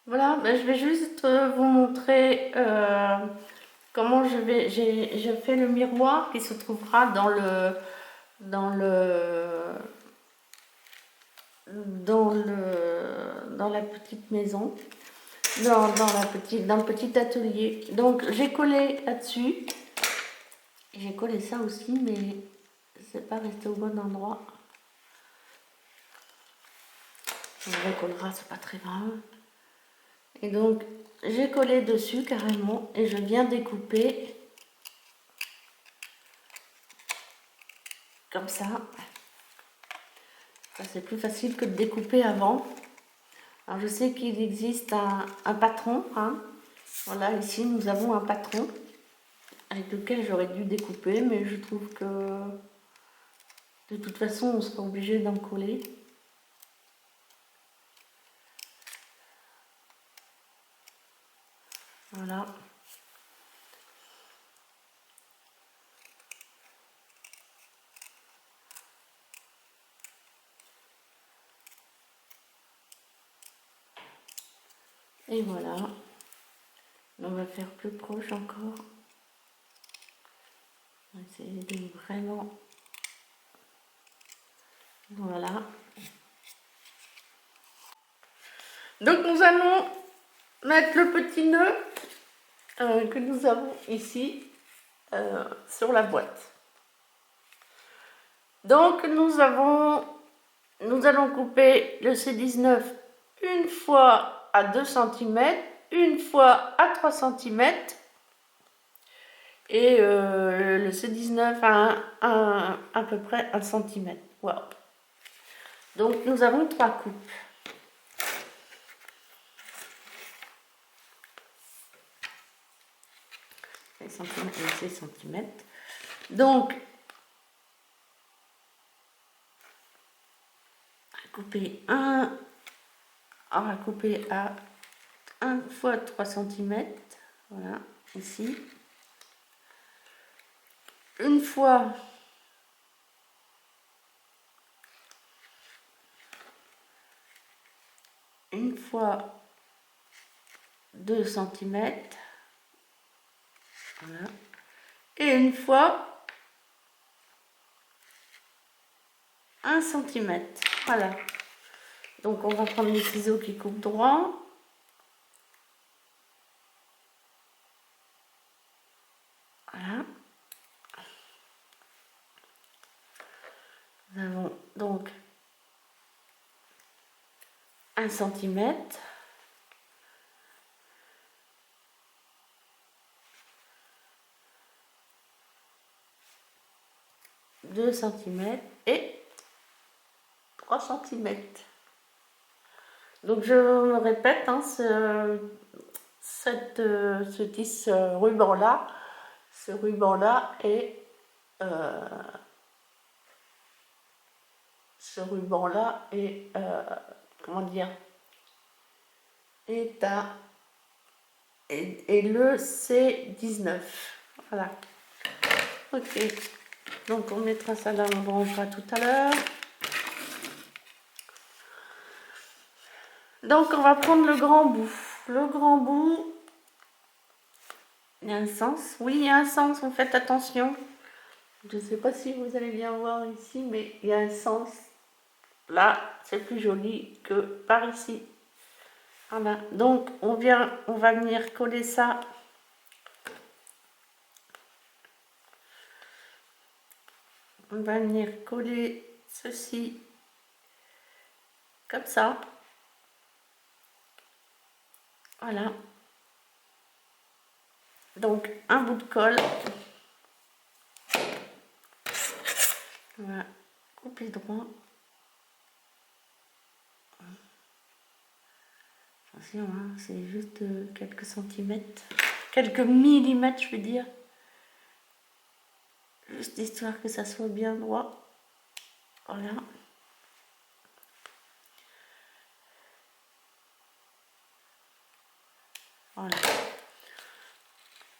Voilà, ben, je vais juste vous montrer comment j'ai fait le miroir qui se trouvera dans le, dans la petite maison, dans le petit atelier. Donc j'ai collé là-dessus. J'ai collé ça aussi, mais c'est pas resté au bon endroit. On le recollera, c'est pas très grave. Et donc j'ai collé dessus carrément et je viens découper comme ça. Ça c'est plus facile que de découper avant. Alors je sais qu'il existe un patron, hein. Voilà, ici nous avons un patron avec lequel j'aurais dû découper, mais je trouve que de toute façon on sera obligé d'en coller. Voilà. Et voilà. On va faire plus proche encore. On va essayer de vraiment... Voilà. Donc nous allons mettre le petit nœud que nous avons ici sur la boîte. Donc nous allons couper le C19 une fois à 2 cm, une fois à 3 cm et le C19 à peu près 1 cm. Wow. Donc nous avons 3 coupes. Les centimètres et ces centimètres. Donc on va couper à 1 fois 3 cm, voilà, ici. Une fois une fois 2 cm, voilà, et une fois 1 cm, voilà. Donc on va prendre les ciseaux qui coupent droit. Voilà. Nous avons donc 1 cm. Deux centimètres et 3 cm. Donc je me répète, hein, ce ruban-là, est comment dire, est le C19. Voilà. Ok. Donc on mettra ça là, on branchera tout à l'heure. Donc on va prendre le grand bout. Le grand bout, il y a un sens. Oui, il y a un sens, vous faites attention. Je ne sais pas si vous allez bien voir ici, mais il y a un sens. Là, c'est plus joli que par ici. Voilà. Donc on va venir coller ça. On va venir coller ceci comme ça. Voilà. Donc un bout de colle. On va couper droit. Attention, hein, c'est juste quelques centimètres, quelques millimètres, je veux dire. Juste histoire que ça soit bien droit. Voilà. Voilà.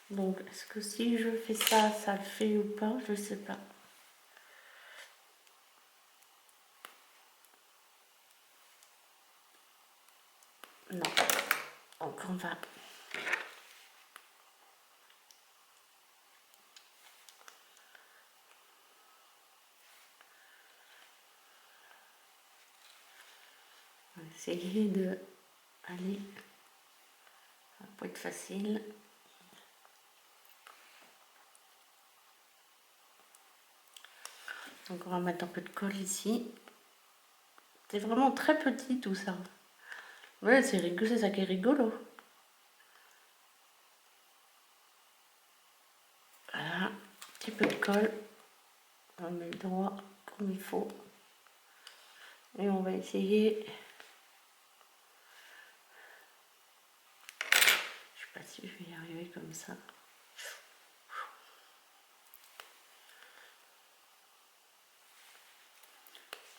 Donc, est-ce que si je fais ça, ça le fait ou pas? Je ne sais pas. Non. Donc on va essayer de aller, ça va pas être facile. Donc on va mettre un peu de colle ici. C'est vraiment très petit tout ça. Ouais, c'est rigolo, c'est ça qui est rigolo. Voilà, un petit peu de colle. On met droit comme il faut. Et on va essayer. Je sais pas si je vais y arriver comme ça.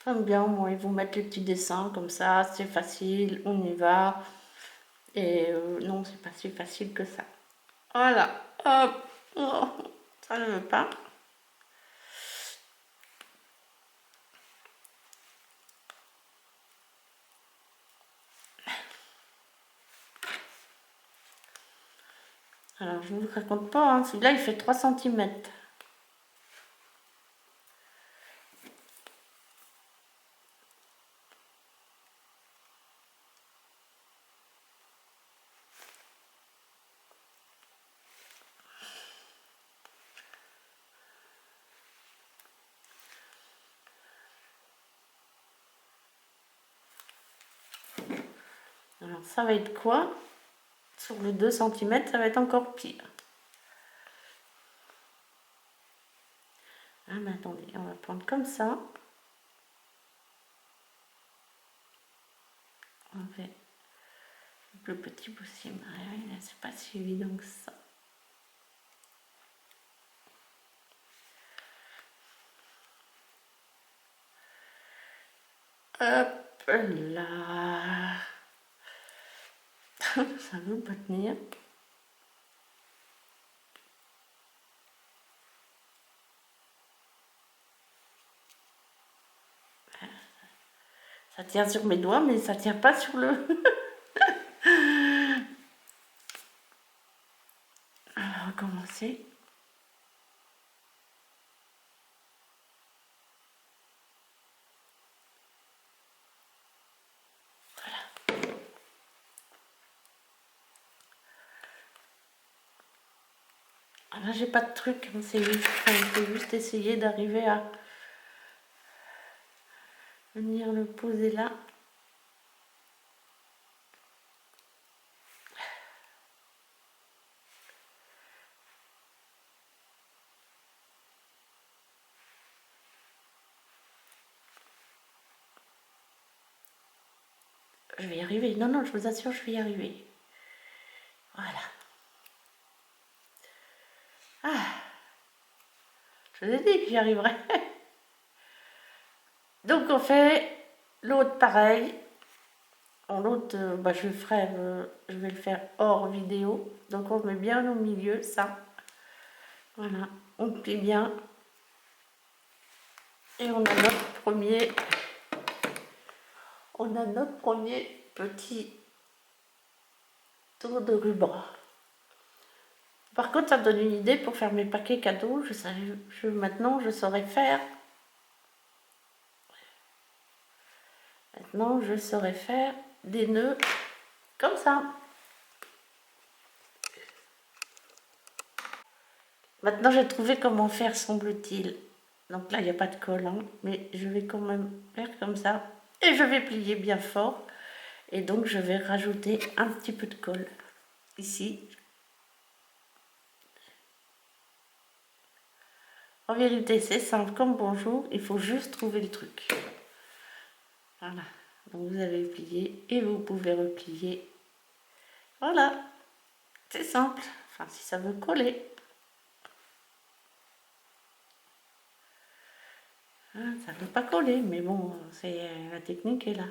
J'aime bien, moi, ils vous mettent les petits dessins comme ça, c'est facile, on y va. Et non, c'est pas si facile que ça. Voilà, hop, oh, ça ne veut pas. Alors, je ne vous raconte pas, hein, celui-là, il fait 3 cm. Alors, ça va être quoi? Sur le 2 cm, ça va être encore pire. Ah, mais attendez, on va prendre comme ça. On fait le plus petit possible. C'est pas si évident que ça. Hop là. Ça veut pas tenir. Ça tient sur mes doigts, mais ça tient pas sur le... Alors, on va commencer. Voilà. Alors, j'ai pas de truc, c'est juste essayer d'arriver à venir le poser là. Je vais y arriver. Non, non, je vous assure, je vais y arriver. Voilà. Ah, je vous ai dit que j'y arriverais. Donc, on fait l'autre pareil. L'autre, je vais le faire hors vidéo. Donc, on met bien au milieu, ça. Voilà, on plie bien. Et on a notre premier... On a notre premier petit tour de ruban. Par contre, ça me donne une idée pour faire mes paquets cadeaux. Maintenant, je saurais faire. Maintenant, je saurais faire des nœuds comme ça. Maintenant, j'ai trouvé comment faire, semble-t-il. Donc là, il n'y a pas de colle, hein, mais je vais quand même faire comme ça. Et je vais plier bien fort. Et donc, je vais rajouter un petit peu de colle ici. En vérité, c'est simple comme bonjour. Il faut juste trouver le truc. Voilà. Donc, vous avez plié et vous pouvez replier. Voilà. C'est simple. Enfin, si ça veut coller. Hein, ça ne veut pas coller, mais bon, la technique est là.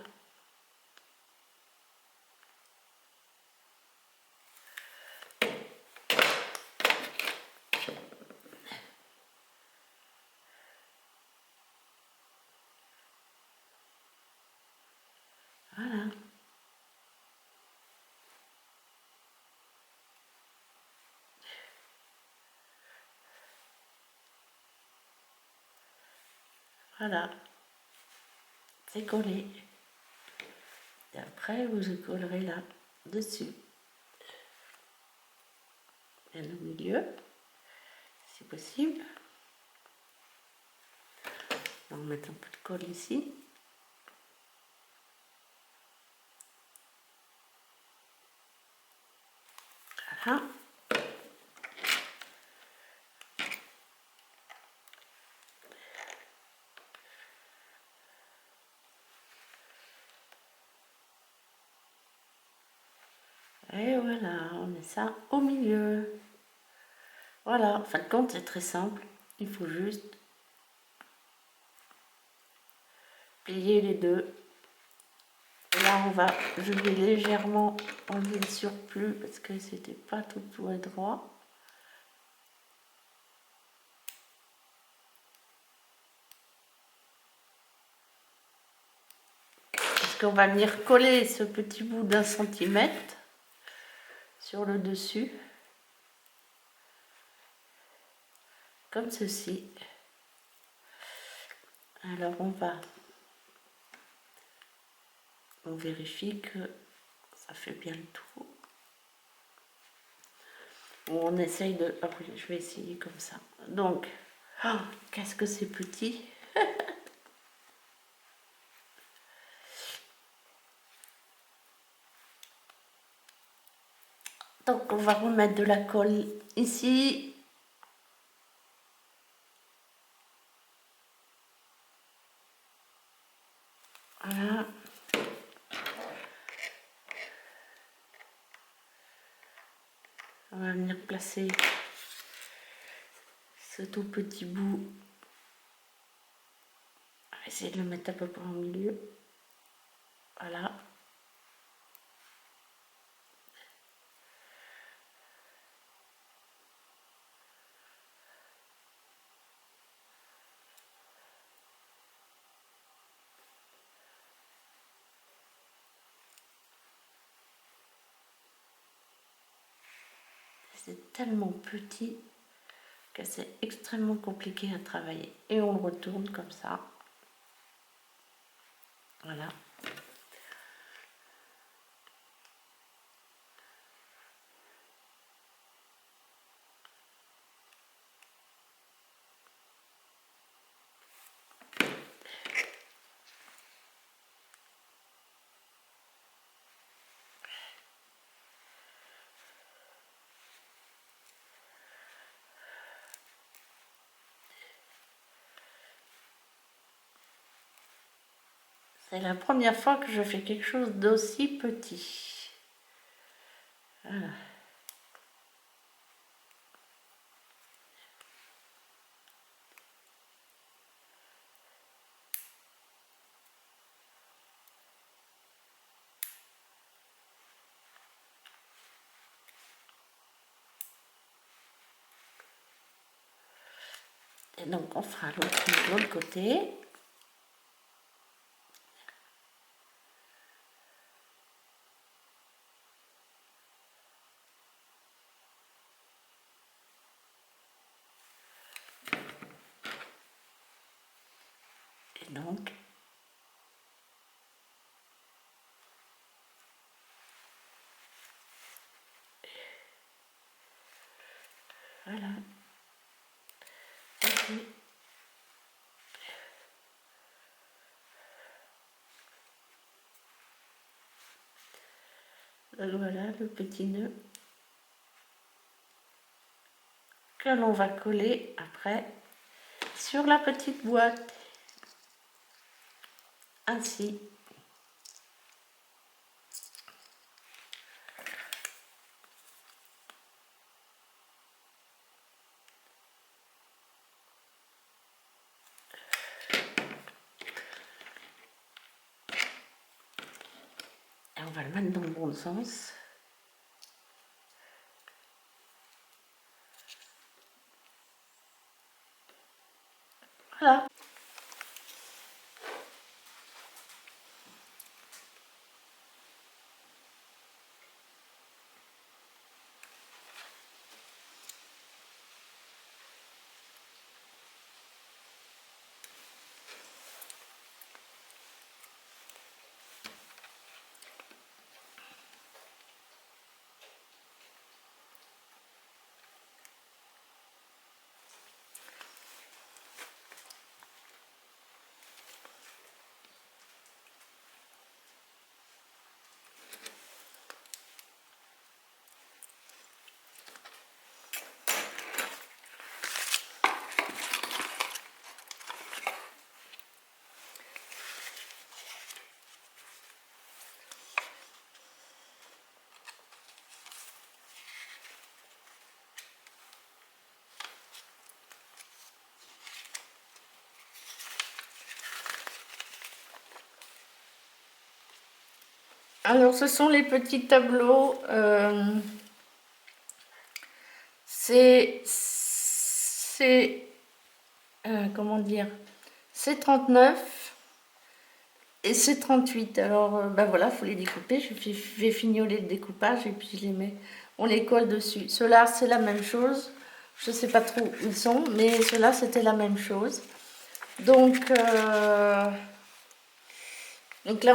Voilà. Voilà, c'est collé. Et après, vous collerez là, dessus. Et au milieu, si possible. On va mettre un peu de colle ici. Voilà. Et voilà, on met ça au milieu. Voilà, en fin de compte, c'est très simple. Il faut juste plier les deux. Et là, je vais légèrement enlever le surplus parce que c'était pas tout droit. Parce qu'on va venir coller ce petit bout d'1 centimètre sur le dessus. Comme ceci. Alors on vérifie que ça fait bien le tour. On essaye de... Ah oui, je vais essayer comme ça. Donc, oh, qu'est-ce que c'est petit. Donc, on va remettre de la colle ici. Voilà. On va venir placer ce tout petit bout. On va essayer de le mettre à peu près au milieu. Voilà. C'est tellement petit que c'est extrêmement compliqué à travailler. Et on le retourne comme ça. Voilà. C'est la première fois que je fais quelque chose d'aussi petit. Voilà. Et donc on fera l'autre côté. Et donc voilà. Ok. Donc voilà le petit nœud que l'on va coller après sur la petite boîte. Ainsi. Et on va le mettre dans le bon sens. Voilà. Alors, ce sont les petits tableaux. Comment dire? C'est 39 et c'est 38. Alors, ben voilà, il faut les découper. Je vais fignoler le découpage et puis je les mets. On les colle dessus. Ceux-là, c'est la même chose. Je ne sais pas trop où ils sont, mais ceux-là, c'était la même chose. Donc là,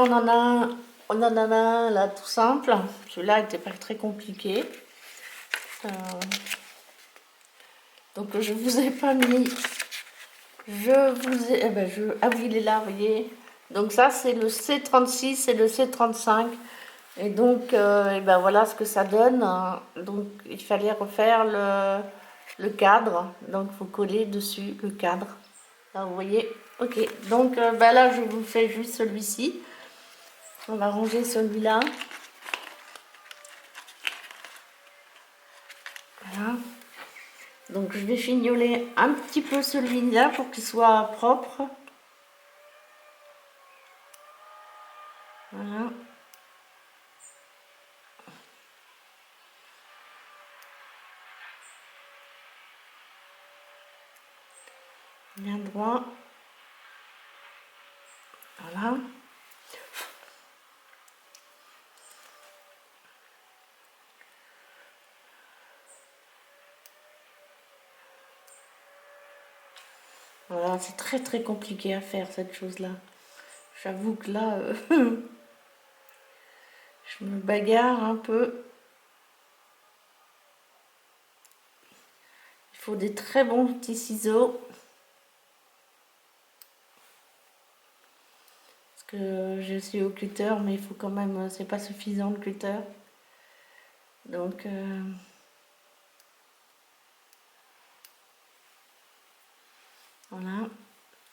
on en a un là tout simple. Celui-là n'était pas très compliqué. Euh, donc je vous ai pas mis. Ah oui, il est là, vous voyez. Donc ça, c'est le C36 et le C35. Et donc, et ben voilà ce que ça donne, hein. Donc, il fallait refaire le cadre. Donc, il faut coller dessus le cadre. Là, vous voyez. Ok. Donc, ben là, je vous fais juste celui-ci. On va ranger celui-là. Voilà. Donc, je vais fignoler un petit peu celui-là pour qu'il soit propre. Voilà. Bien droit. Voilà. Voilà, c'est très très compliqué à faire cette chose-là. J'avoue que là, je me bagarre un peu. Il faut des très bons petits ciseaux. Parce que je suis au cutter, mais il faut quand même, c'est pas suffisant le cutter. Donc, voilà.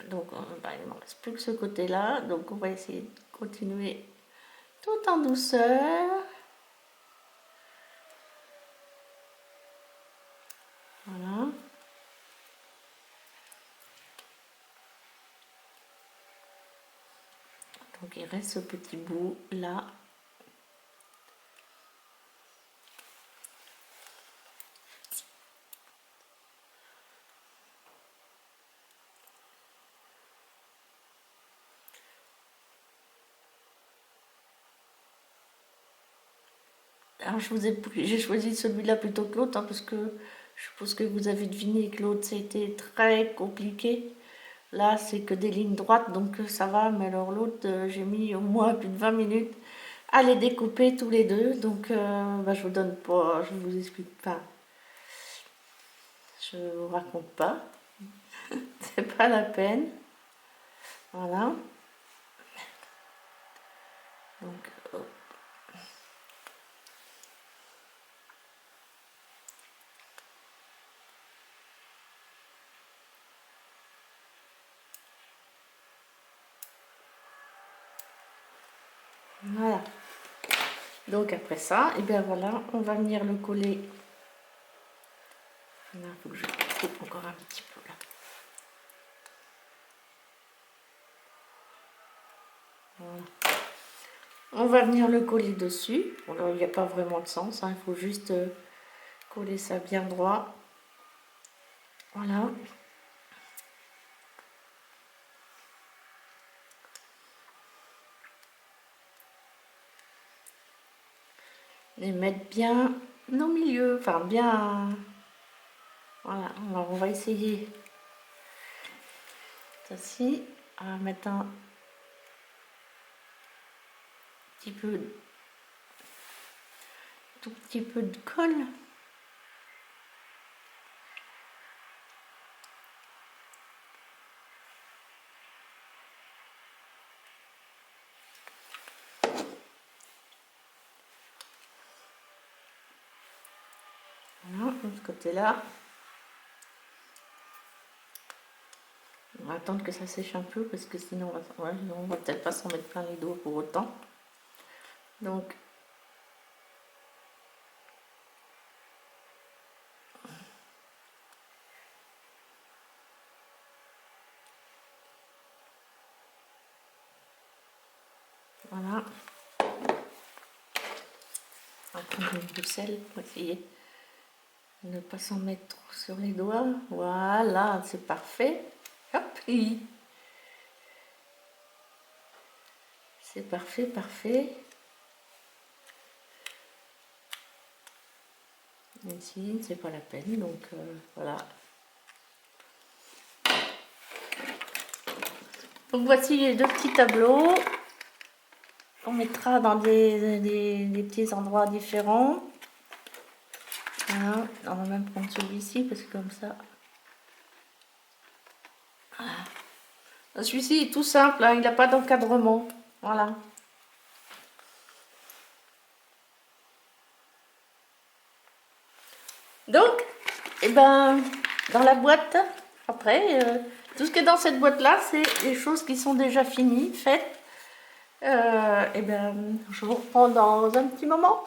Donc, bah, il ne me reste plus que ce côté-là. Donc, on va essayer de continuer tout en douceur. Voilà. Donc, il reste ce petit bout là. Alors, j'ai choisi celui-là plutôt que l'autre, hein, parce que je suppose que vous avez deviné que l'autre, c'était très compliqué. Là, c'est que des lignes droites, donc ça va. Mais alors l'autre, j'ai mis au moins plus de 20 minutes à les découper tous les deux. Donc, bah, je vous donne pas, je vous explique pas. Je vous raconte pas. C'est pas la peine. Voilà. Donc, hop. Voilà. Donc après ça, et bien voilà, on va venir le coller. Là, il faut que je coupe encore un petit peu là. Voilà. On va venir le coller dessus. Bon, là, il n'y a pas vraiment de sens, hein. Il faut juste coller ça bien droit. Voilà. Les mettre bien au milieu, enfin bien. Voilà, alors on va essayer ceci. On va mettre un petit peu, tout petit peu de colle. Voilà, de ce côté-là. On va attendre que ça sèche un peu parce que sinon on va peut-être pas s'en mettre plein les doigts pour autant. Donc voilà. On va prendre une de sel pour essayer de ne pas s'en mettre trop sur les doigts. Voilà, c'est parfait. Hop, c'est parfait, parfait. Ici, c'est pas la peine, donc voilà. Donc voici les deux petits tableaux qu'on mettra dans des petits endroits différents. Voilà. On va même prendre celui-ci parce que comme ça. Voilà. Celui-ci est tout simple, hein, il n'a pas d'encadrement. Voilà. Donc, eh ben, dans la boîte, après, tout ce qui est dans cette boîte-là, c'est des choses qui sont déjà finies, faites. Eh ben, je vous reprends dans un petit moment.